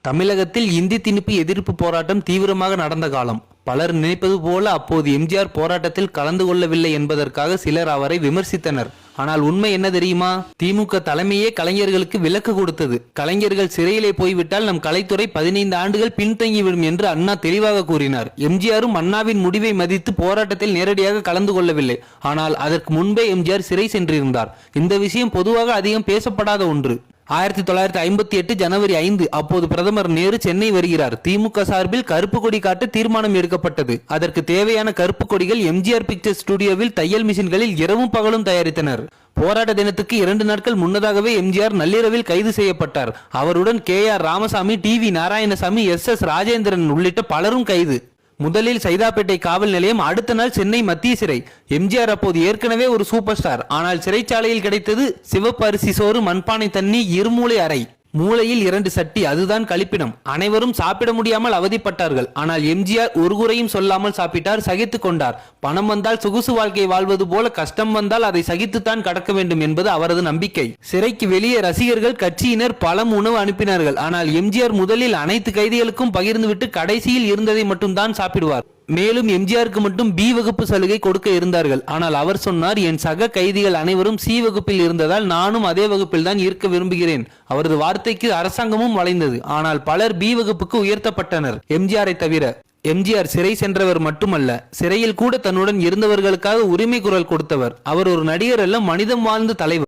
தமிழகத்தில் இந்தி திணிப்பு எதிர்ப்பு போராட்டம் தீவிரமாக நடந்த காலம். பலர் நினைப்பது போல அப்போது எம்ஜிஆர் போராட்டத்தில் கலந்து கொள்ளவில்லை என்பதற்காக சிலர் அவரை விமர்சித்தனர். ஆனால் உண்மை என்ன தெரியுமா? திமுக தலைமையே கலைஞர்களுக்கு விலக்கு கொடுத்தது. கலைஞர்கள் சிறையிலே போய்விட்டால் நம் கலைத்துறை 15 ஆண்டுகள் பின்தங்கிவிடும் என்று அண்ணா தெளிவாக கூறினார். எம்ஜிஆரும் அண்ணாவின் முடிவை மதித்து போராட்டத்தில் நேரடியாக கலந்து கொள்ளவில்லை. ஆனால் அதற்கு முன்பே எம்ஜிஆர் சிறை சென்றிருந்தார். இந்த விஷயம் பொதுவாக அதிகம் பேசப்படாத ஒன்று. 1958 ஜனவரி 5 அப்போது பிரதமர் நேரு சென்னை வருகிறார். திமுக சார்பில் கருப்பு கொடி காட்ட தீர்மானம் எடுக்கப்பட்டது. அதற்கு தேவையான கருப்பு கொடிகள் எம்ஜிஆர் பிக்சர் ஸ்டுடியோவில் தையல் மிஷின்களில் இரவும் பகலும் தயாரித்தனர். போராட்ட தினத்துக்கு 2 நாட்கள் முன்னதாகவே எம்ஜிஆர் நள்ளிரவில் கைது செய்யப்பட்டார். அவருடன் KR Ramasamy, TV Narayanasamy, SS Rajendran உள்ளிட்ட பலரும் கைது. முதலில் சைதாப்பேட்டை காவல் நிலையம், அடுத்த நாள் சென்னை மத்திய சிறை. எம்ஜிஆர் அப்போது ஏற்கனவே ஒரு சூப்பர் ஸ்டார். ஆனால் சிறைச்சாலையில் கிடைத்தது சிவப்பு அரிசி சோறு, மண்பானை தண்ணி, இருமூளை அறை, மூளையில் 2 சட்டி, அதுதான் கழிப்பிடம். அனைவரும் சாப்பிட முடியாமல் அவதிப்பட்டார்கள். ஆனால் எம்ஜிஆர் ஒரு குறையும் சொல்லாமல் சாப்பிட்டார், சகித்துக் கொண்டார். பணம் வந்தால் சொகுசு வாழ்க்கை வாழ்வது போல கஷ்டம் வந்தால் அதை சகித்துத்தான் கடக்க வேண்டும் என்பது அவரது நம்பிக்கை. சிறைக்கு வெளியே ரசிகர்கள், கட்சியினர் பலம் உணவு அனுப்பினார்கள். ஆனால் எம்ஜிஆர் முதலில் அனைத்து கைதிகளுக்கும் பகிர்ந்துவிட்டு கடைசியில் இருந்ததை மட்டும்தான் சாப்பிடுவார். மேலும் எம்ஜிஆருக்கு மட்டும் B வகுப்பு சலுகை கொடுக்க இருந்தார்கள். ஆனால் அவர் சொன்னார், என் சக கைதிகள் அனைவரும் C வகுப்பில் இருந்ததால் நானும் அதே வகுப்பில் தான் இருக்க விரும்புகிறேன். அவரது வார்த்தைக்கு அரசாங்கமும் வளைந்தது. ஆனால் பலர் B வகுப்புக்கு உயர்த்தப்பட்டனர், எம்ஜிஆரை தவிர. எம்ஜிஆர் சிறை சென்றவர் மட்டுமல்ல, சிறையில் கூட தன்னுடன் இருந்தவர்களுக்காக உரிமை குரல் கொடுத்தவர். அவர் ஒரு நடிகர் அல்ல, மனிதம் வாழ்ந்த தலைவர்.